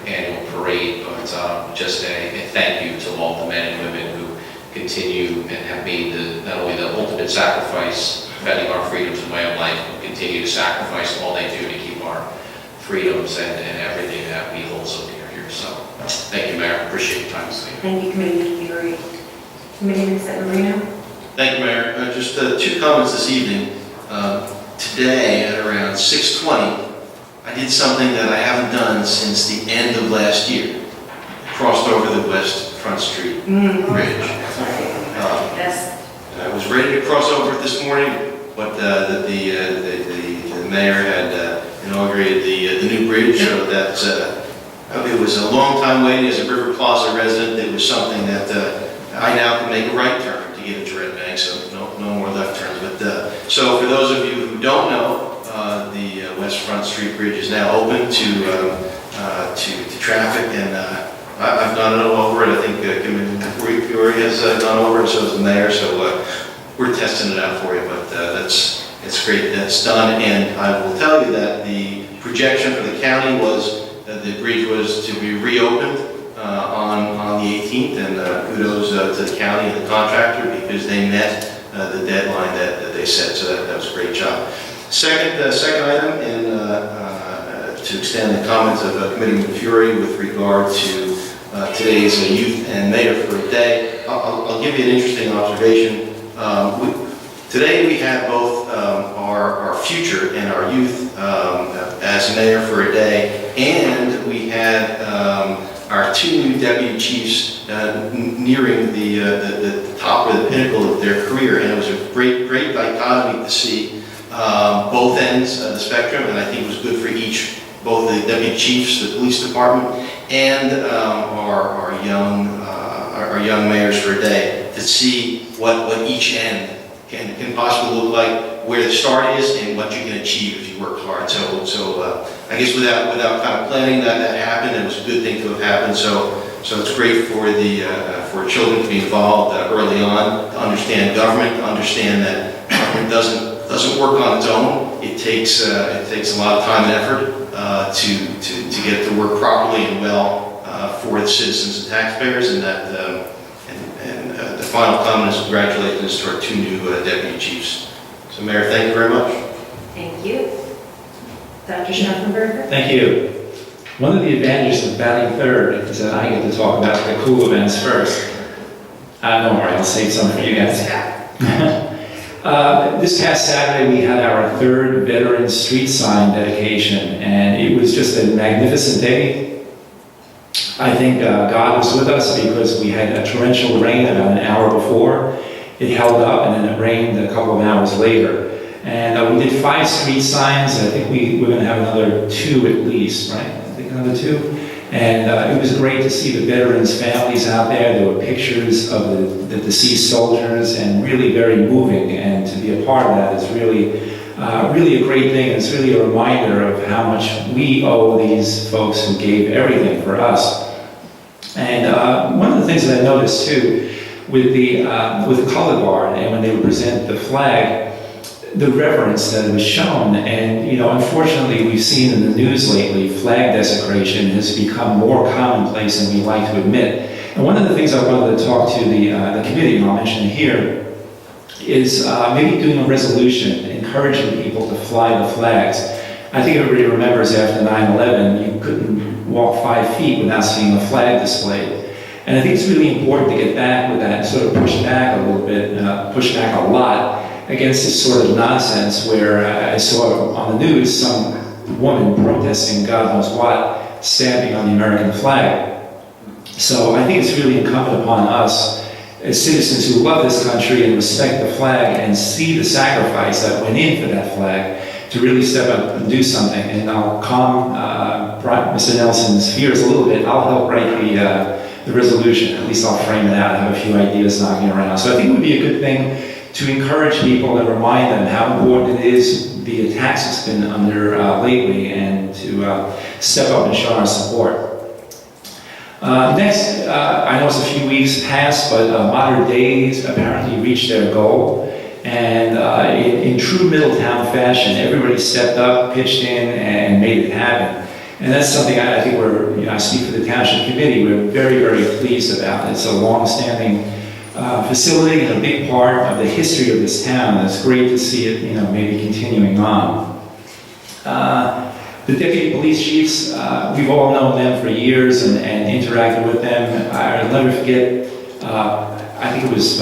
annual parade, but just a thank you to all the men and women who continue and have made not only the ultimate sacrifice, defending our freedoms and way of life, but continue to sacrifice all they do to keep our freedoms and everything that we hold so dear here. So, thank you, Mayor. Appreciate your time this evening. Thank you, Committeeman Fury. Committeeman Sedambrino. Thank you, Mayor. Just two comments this evening. Today at around 6:20, I did something that I haven't done since the end of last year. Crossed over the West Front Street Bridge. Yes. I was ready to cross over it this morning, but the mayor had inaugurated the new bridge, so that it was a long time waiting. As a River Plaza resident, it was something that I now can make a right turn to get into Red Bank, so no more left turns. But so for those of you who don't know, the West Front Street Bridge is now open to traffic, and I've gone over it. I think Committeeman Fury has gone over it, and so has the mayor. So we're testing it out for you, but it's great that's done. And I will tell you that the projection for the county was that the bridge was to be reopened on the 18th, and kudos to the county and the contractor because they met the deadline that they set. So that was a great job. Second item, and to extend the comments of Committeeman Fury with regard to today's Youth and Mayor for a Day, I'll give you an interesting observation. Today we have both our future and our youth as mayor for a day, and we had our two new deputy chiefs nearing the top or the pinnacle of their career, and it was a great dichotomy to see both ends of the spectrum, and I think it was good for each, both the deputy chiefs, the police department, and our young mayors for a day, to see what each end can possibly look like, where the start is, and what you can achieve if you work hard. So I guess without kind of planning that happened, it was a good thing to have happened. So it's great for for children to be involved early on, to understand government, to understand that government doesn't work on its own. It takes a lot of time and effort to get it to work properly and well for the citizens and taxpayers, and that. The final comment is congratulations to our two new deputy chiefs. So, Mayor, thank you very much. Thank you. Dr. Scharfenberger? Thank you. One of the advantages of batting third is that I get to talk about the cool events first. Don't worry, I'll save some for you guys. This past Saturday, we had our third Veterans Street Sign dedication, and it was just a magnificent day. I think God was with us because we had a torrential rain about an hour before. It held up, and then it rained a couple of hours later. And we did 5 street signs. I think we're going to have another 2 at least, right? I think another 2. And it was great to see the veterans' families out there. There were pictures of the deceased soldiers, and really very moving. And to be a part of that is really a great thing. It's really a reminder of how much we owe these folks who gave everything for us. And one of the things that I noticed too, with the color guard, and when they would present the flag, the reverence that was shown. And unfortunately, we've seen in the news lately, flag desecration has become more commonplace than we like to admit. And one of the things I wanted to talk to the committee, and I'll mention it here, is maybe doing a resolution encouraging people to fly the flags. I think everybody remembers after 9/11, you couldn't walk 5 feet without seeing a flag displayed. And I think it's really important to get back with that and sort of push back a little bit, push back a lot against this sort of nonsense where I saw on the news some woman protesting God knows what, stamping on the American flag. So I think it's really incumbent upon us as citizens who love this country and respect the flag and see the sacrifice that went in for that flag to really step up and do something. And I'll calm Mr. Nelson's fears a little bit. I'll help write the resolution. At least I'll frame it out. I have a few ideas knocking around. So I think it would be a good thing to encourage people and remind them how important it is, the attacks it's been under lately, and to step up and show our support. Next, I know it's a few weeks past, but Modern Days apparently reached their goal. And in true Middletown fashion, everybody stepped up, pitched in, and made it happen. And that's something I think I speak for the Township Committee, we're very, very pleased about. It's a long-standing facility and a big part of the history of this town. And it's great to see it, maybe continuing on. The deputy police chiefs, we've all known them for years and interacted with them. I'll never forget, I think it was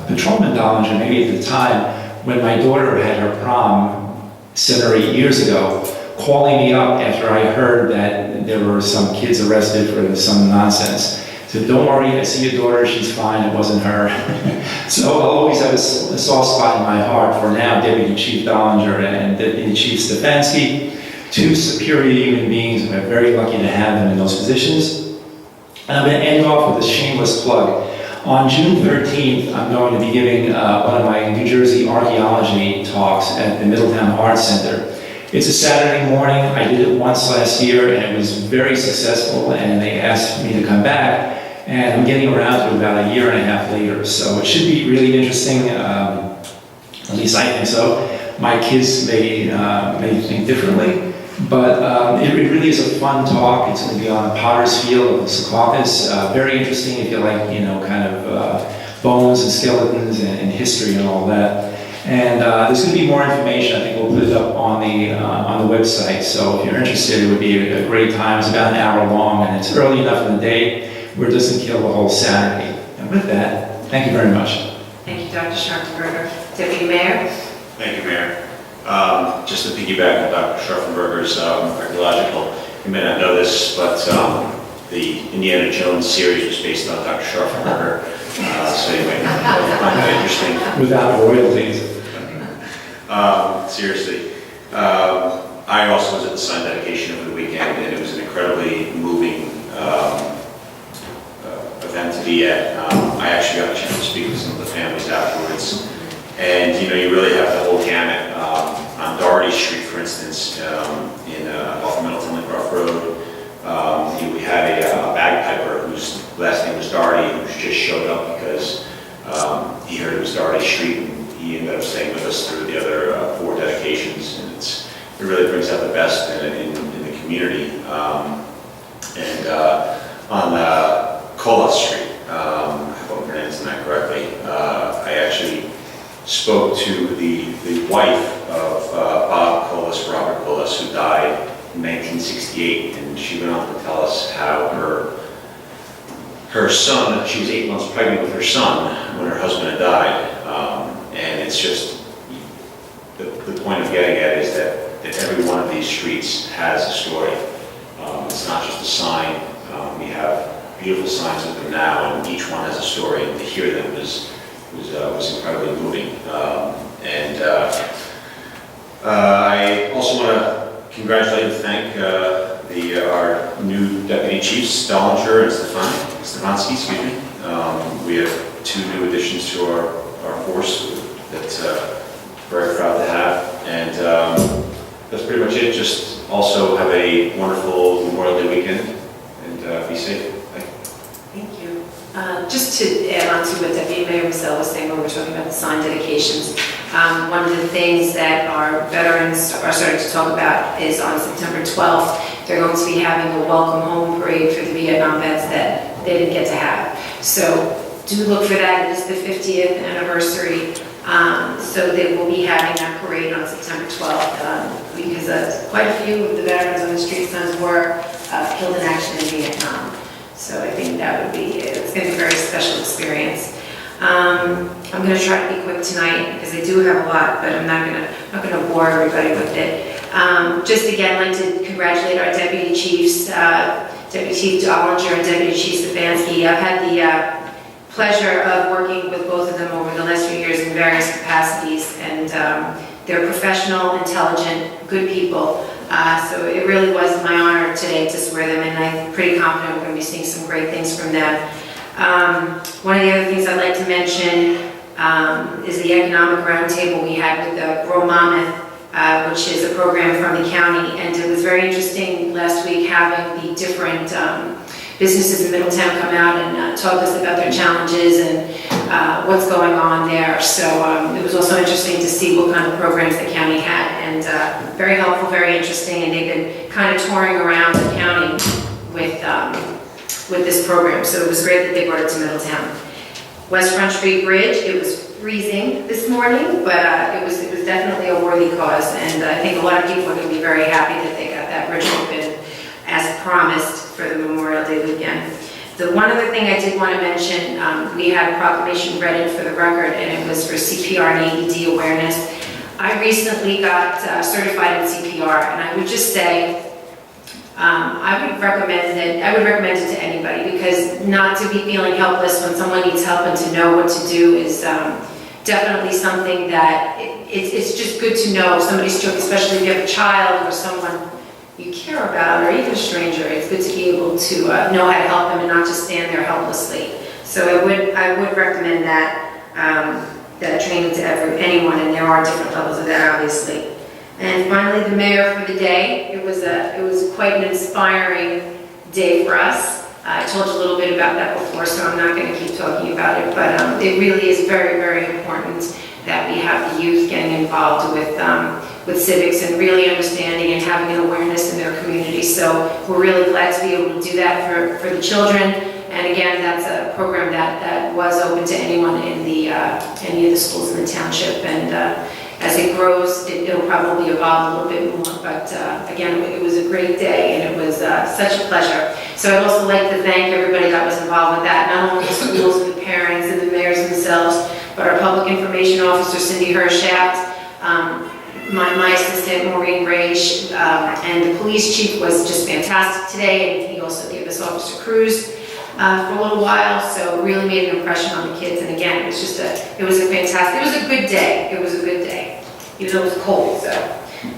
Patrolman Dollinger, maybe at the time, when my daughter had her prom 7 or 8 years ago, calling me up after I heard that there were some kids arrested for some nonsense. Said, "Don't worry, I see your daughter, she's fine, it wasn't her." So I'll always have a soft spot in my heart for now Deputy Chief Dollinger and Deputy Chief Stefanski, 2 superior human beings, and we're very lucky to have them in those positions. And I'm going to end off with a shameless plug. On June 13th, I'm going to be giving one of my New Jersey archaeology talks at the Middletown Arts Center. It's a Saturday morning. I did it once last year, and it was very successful, and they asked me to come back, and I'm getting around to it about a year and a half later. So it should be really interesting, at least I think so. My kids may think differently, but it really is a fun talk. It's going to be on Potter's Field of the Secaucus. Very interesting if you like, kind of bones and skeletons and history and all that. And there's going to be more information. I think we'll put it up on the website. So if you're interested, it would be a great time. It's about an hour long, and it's early enough in the day where it doesn't kill the whole Saturday. And with that, thank you very much. Thank you, Dr. Scharfenberger. Deputy Mayor? Thank you, Mayor. Just to piggyback on Dr. Scharfenberger's archaeological, you may not know this, but the Indiana Jones series was based on Dr. Scharfenberger, so you may find that interesting. Without royalties. Seriously. I also was at the sign dedication over the weekend, and it was an incredibly moving event to be at. I actually got a chance to speak with some of the families afterwards. And you really have the whole gamut. On Doherty Street, for instance, off of Middletown Lincroft Road, we had a bagpiper whose last name was Doherty, who just showed up because he heard it was Doherty Street, and he ended up staying with us through the other 4 dedications. And it really brings out the best in the community. And on Colas Street, I hope I'm pronouncing that correctly, I actually spoke to the wife of Bob Colas, Robert Colas, who died in 1968, and she went on to tell us how her son, she was 8 months pregnant with her son when her husband had died, and it's just, the point of getting at is that every one of these streets has a story. It's not just a sign. We have beautiful signs with them now, and each one has a story, and to hear them was incredibly moving. I also want to congratulate and thank our new deputy chiefs, Dollinger and Stefanski, excuse me. We have 2 new additions to our force that very proud to have. And that's pretty much it. Just also have a wonderful Memorial Day weekend, and be safe. Thank you. Just to add on to what Deputy Mayor Massell was saying when we were talking about the sign dedications, one of the things that our veterans are starting to talk about is on September 12th, they're going to be having a welcome home parade for the Vietnam vets that they didn't get to have. So do look for that. It is the 50th anniversary. So they will be having that parade on September 12th because quite a few of the veterans on the street signs were killed in action in Vietnam. So I think it's going to be a very special experience. I'm going to try to be quick tonight because I do have a lot, but I'm not going to bore everybody with it. Just again, I'd like to congratulate our deputy chiefs, Deputy Chief Dollinger and Deputy Chief Stefanski. I've had the pleasure of working with both of them over the last few years in various capacities, and they're professional, intelligent, good people. So it really was my honor today to swear them in. I'm pretty confident we're going to be seeing some great things from them. One of the other things I'd like to mention is the economic roundtable we had with the Grow Monmouth, which is a program from the county, and it was very interesting last week having the different businesses in Middletown come out and talk to us about their challenges and what's going on there. So it was also interesting to see what kind of programs the county had, and very helpful, very interesting, and they've been kind of touring around the county with this program. So it was great that they brought it to Middletown. West Front Street Bridge, it was freezing this morning, but it was definitely a worthy cause, and I think a lot of people are going to be very happy that they got that bridge open as promised for the Memorial Day weekend. The one other thing I did want to mention, we had a proclamation read in for the record, and it was for CPR and AED awareness. I recently got certified in CPR, and I would just say I would recommend it to anybody, because not to be feeling helpless when someone needs help and to know what to do is definitely something that it's just good to know. If somebody's struck, especially if you have a child or someone you care about, or even a stranger, it's good to be able to know how to help them and not just stand there helplessly. So I would recommend that training to anyone, and there are different levels of that, obviously. And finally, the mayor for the day. It was quite an inspiring day for us. I told you a little bit about that before, so I'm not going to keep talking about it, but it really is very, very important that we have the youth getting involved with civics and really understanding and having an awareness in their community. So we're really glad to be able to do that for the children. And again, that's a program that was open to anyone in any of the schools in the township. And as it grows, it'll probably evolve a little bit more. But again, it was a great day, and it was such a pleasure. So I'd also like to thank everybody that was involved with that, not only the schools, the parents, and the mayors themselves, But our public information officer, Cindy Hershaft, my assistant, Maureen Rage, and the police chief was just fantastic today, and he also gave us Officer Cruz for a little while, so it really made an impression on the kids. And again, it was a good day. It was a good day, even though it was cold. So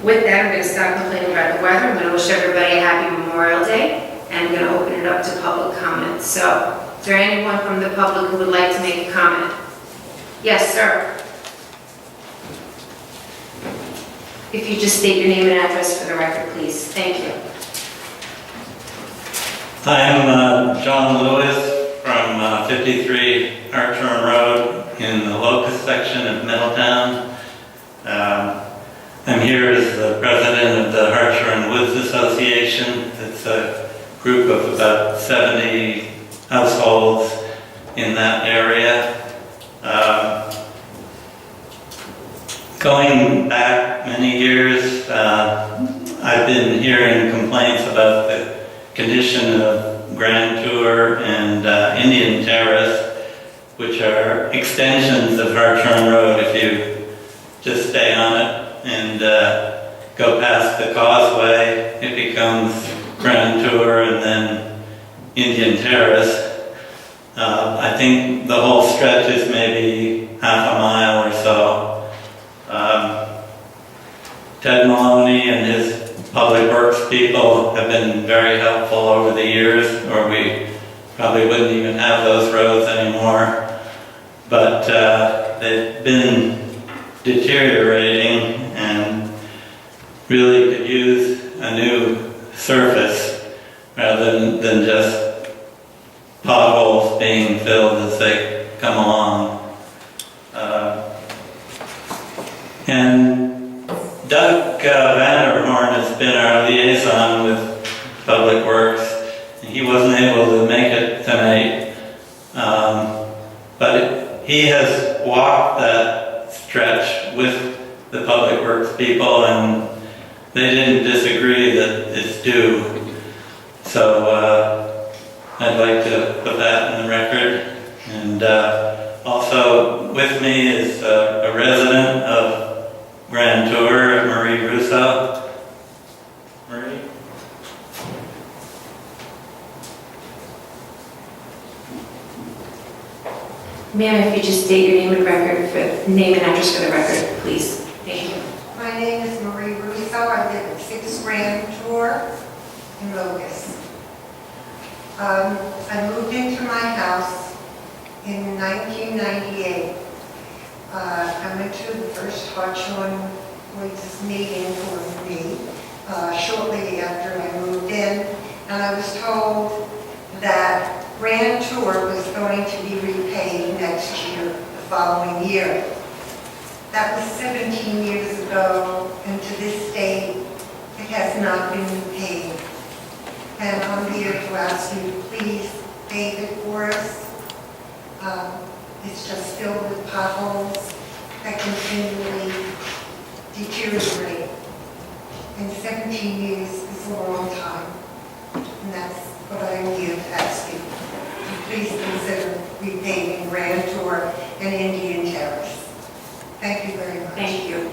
with that, I'm going to stop complaining about the weather. I'm going to wish everybody a happy Memorial Day, and I'm going to open it up to public comment. So, is there anyone from the public who would like to make a comment? Yes, sir. If you just state your name and address for the record, please. Thank you. I'm John Lewis from 53 Hartshorn Road in the Locust section of Middletown. I'm here as the president of the Hartshorn Woods Association. It's a group of about 70 households in that area. Going back many years, I've been hearing complaints about the condition of Grand Tour and Indian Terrace, which are extensions of Hartshorn Road. If you just stay on it and go past the causeway, it becomes Grand Tour and then Indian Terrace. I think the whole stretch is maybe half a mile or so. Ted Maloney and his public works people have been very helpful over the years, or we probably wouldn't even have those roads anymore. But they've been deteriorating and really could use a new surface rather than just potholes being filled as they come along. And Doug Vanderhorn has been our liaison with Public Works. He wasn't able to make it tonight, but he has walked that stretch with the Public Works people, and they didn't disagree that it's due. So I'd like to put that in the record. And also with me is a resident of Grand Tour, Marie Russo. Marie? Ma'am, if you just state your name and address for the record, please. Thank you. My name is Marie Russo. I live at 6 Grand Tour in Locust. I moved into my house in 1998. I went to the first Hartshorn Woods meeting for me shortly after I moved in, and I was told that Grand Tour was going to be repaid next year, the following year. That was 17 years ago, and to this date, it has not been repaid. And I'm here to ask you to please pay it for us. It's just filled with potholes that continually deteriorate. And 17 years is a long time. And that's what I am here to ask you. Please consider repaving Grand Tour and Indian Terrace. Thank you very much. Thank you.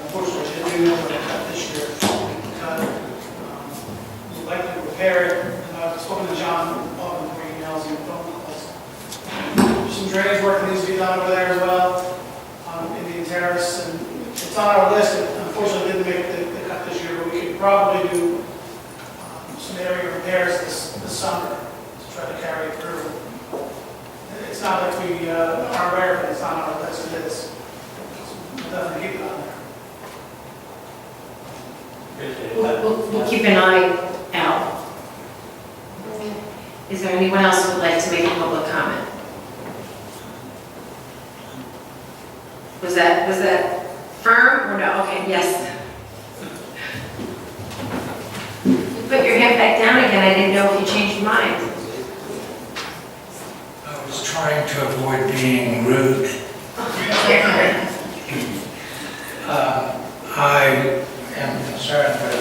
Unfortunately, didn't know what cut this year. We'd like to repair it, and I've spoken to John often for emails and phone calls. Some drainage work needs to be done over there as well, on Indian Terrace, and it's on our list. It unfortunately didn't make the cut this year, but we could probably do some area repairs this summer to try to carry it through. It's not like we are aware of it, it's not on our list, it is. We'll definitely keep it on there. We'll keep an eye out. Is there anyone else who would like to make a public comment? Was that firm or no? Okay, yes. You put your hand back down again. I didn't know if you changed your mind. I was trying to avoid being rude. I am concerned with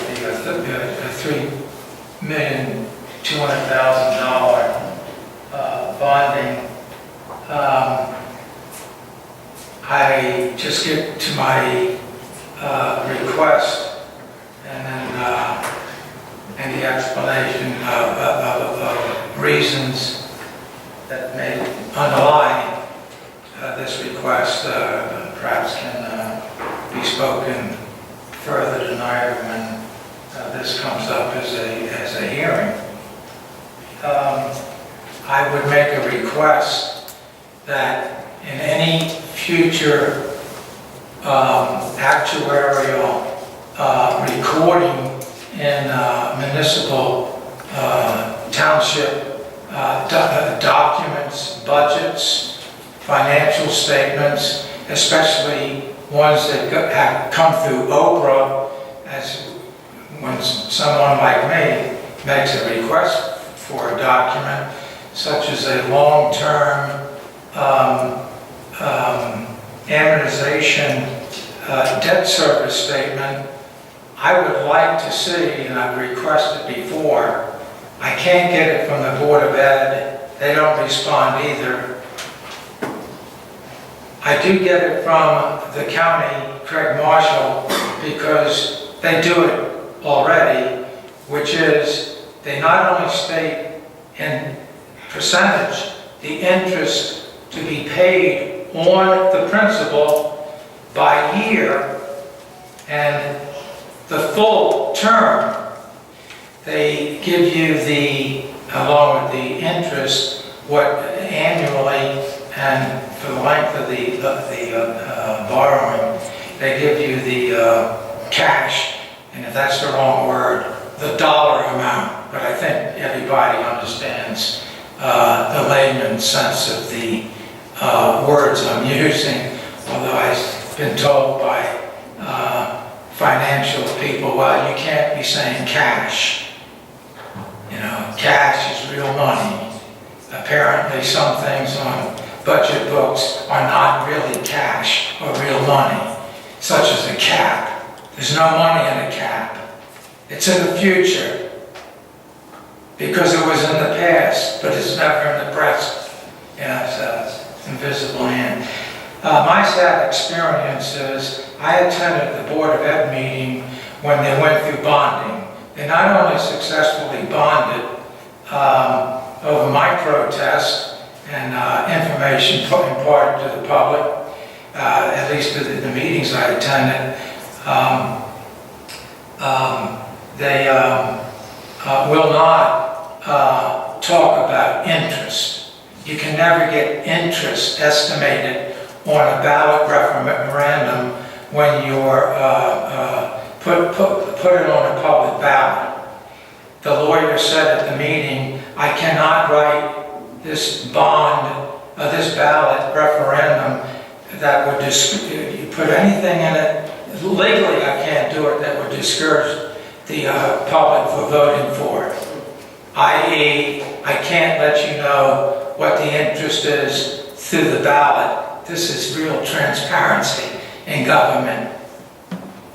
the 3 just get to my request and then any explanation of reasons that may underlie this request perhaps can be spoken further tonight when this comes up as a hearing. I would make a request that in any future actuarial recording in municipal township documents, budgets, financial statements, especially ones that have come through Oprah, as when someone like me makes a request for a document, such as a long-term amortization debt service statement, I would like to see, and I've requested before, I can't get it from the Board of Ed, they don't respond either. I do get it from the county, Craig Marshall, because they do it already, which is they not only state in percentage the interest to be paid on the principal by year and the full term. They give you along with the interest, what annually and for the length of the borrowing, they give you the cash, and if that's the wrong word, the dollar amount. But I think everybody understands the layman's sense of the words I'm using, although I've been told by financial people, well, you can't be saying cash. You know, cash is real money. Apparently some things on budget books are not really cash or real money, such as a cap. There's no money in a cap. It's in the future because it was in the past, but it's never in the present. You know, so it's invisible hand. My sad experience is I attended the Board of Ed meeting when they went through bonding. They not only successfully bonded over my protest and information imparted to the public, at least to the meetings I attended, they will not talk about interest. You can never get interest estimated on a ballot referendum when you're put it on a public ballot. The lawyer said at the meeting, I cannot write this bond, this ballot referendum that would you put anything in it, legally I can't do it, that would discourage the public from voting for it. I.e., I can't let you know what the interest is through the ballot. This is real transparency in government.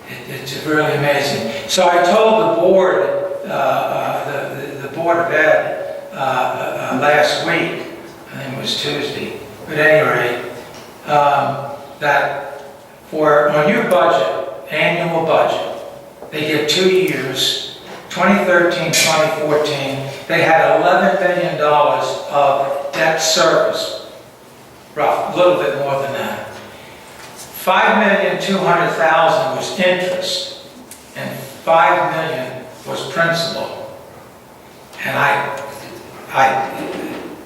It's really amazing. So I told the board, the Board of Ed last week, I think it was Tuesday, but at any rate, that on your budget, annual budget, they give 2 years, 2013, 2014, they had $11 million of debt service, rough, a little bit more than that. $5,200,000 was interest, and $5 million was principal. And I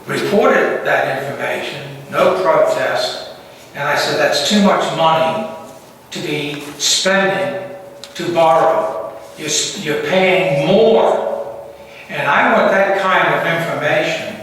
reported that information, no protest, and I said that's too much money to be spending to borrow. You're paying more, and I want that kind of information.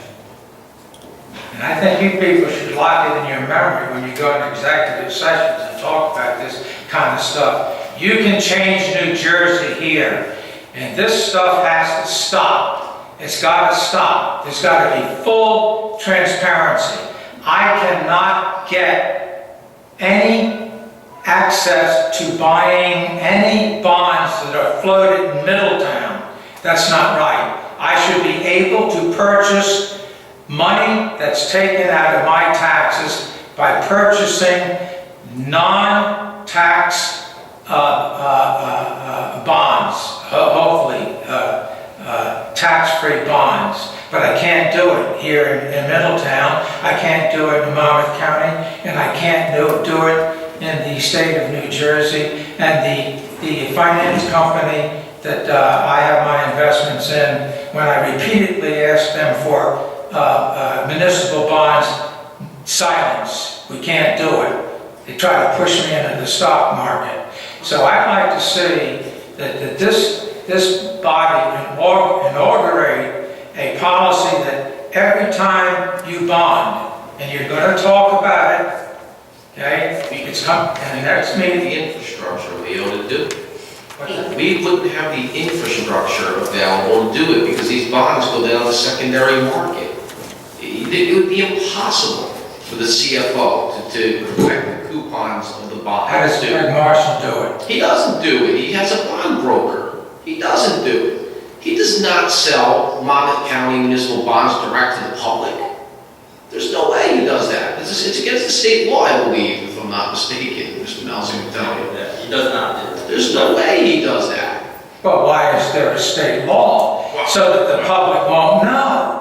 And I think you people should lock it in your memory when you go into executive sessions and talk about this kind of stuff. You can change New Jersey here, and this stuff has to stop. It's got to stop. There's got to be full transparency. I cannot get any access to buying any bonds that are floated in Middletown. That's not right. I should be able to purchase money that's taken out of my taxes by purchasing non-tax bonds, hopefully tax-free bonds, but I can't do it here in Middletown, I can't do it in Monmouth County, and I can't do it in the state of New Jersey, and the finance company that I have my investments in, when I repeatedly asked them for municipal bonds, silence, we can't do it. They try to push me into the stock market. So I'd like to see that this body inaugurate a policy that every time you bond, and you're going to talk about it, okay, it's come, and the next meeting, The infrastructure to be able to do it. We wouldn't have the infrastructure available to do it because these bonds go down the secondary market. It would be impossible for the CFO to protect the coupons of the bonds. how does Greg Marshall do it? He doesn't do it. He has a bond broker. He doesn't do it. He does not sell Monmouth County municipal bonds direct to the public. There's no way he does that. It's against the state law, I believe, if I'm not mistaken. Mr. Nelson can tell you. He does not do it. There's no way he does that. But why is there a state law? So that the public won't know.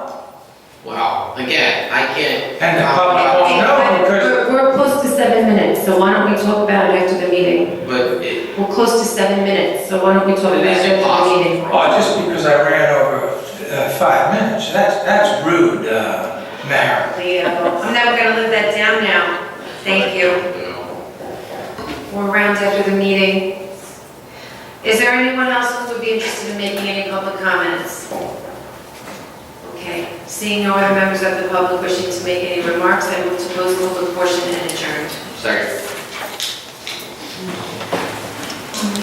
Well, again, I can't. And the public won't know because... We're close to 7 minutes, so why don't we talk about it after the meeting? But We're close to 7 minutes, so why don't we talk about it after the meeting? Oh, just because I ran over 5 minutes, that's rude, Mayor. I'm never going to live that down now. Thank you. We're around after the meeting. Is there anyone else who would be interested in making any public comments? Okay, seeing no other members of the public wishing to make any remarks, I move to close the public portion and adjourn. Second.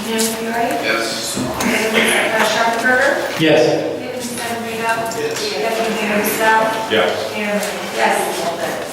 Can you right? Yes. Sharpenberger? Yes. Mrs. Sedembrino? Yes. Deputy Mayor Michelle? Yes. Mayor May? Yes.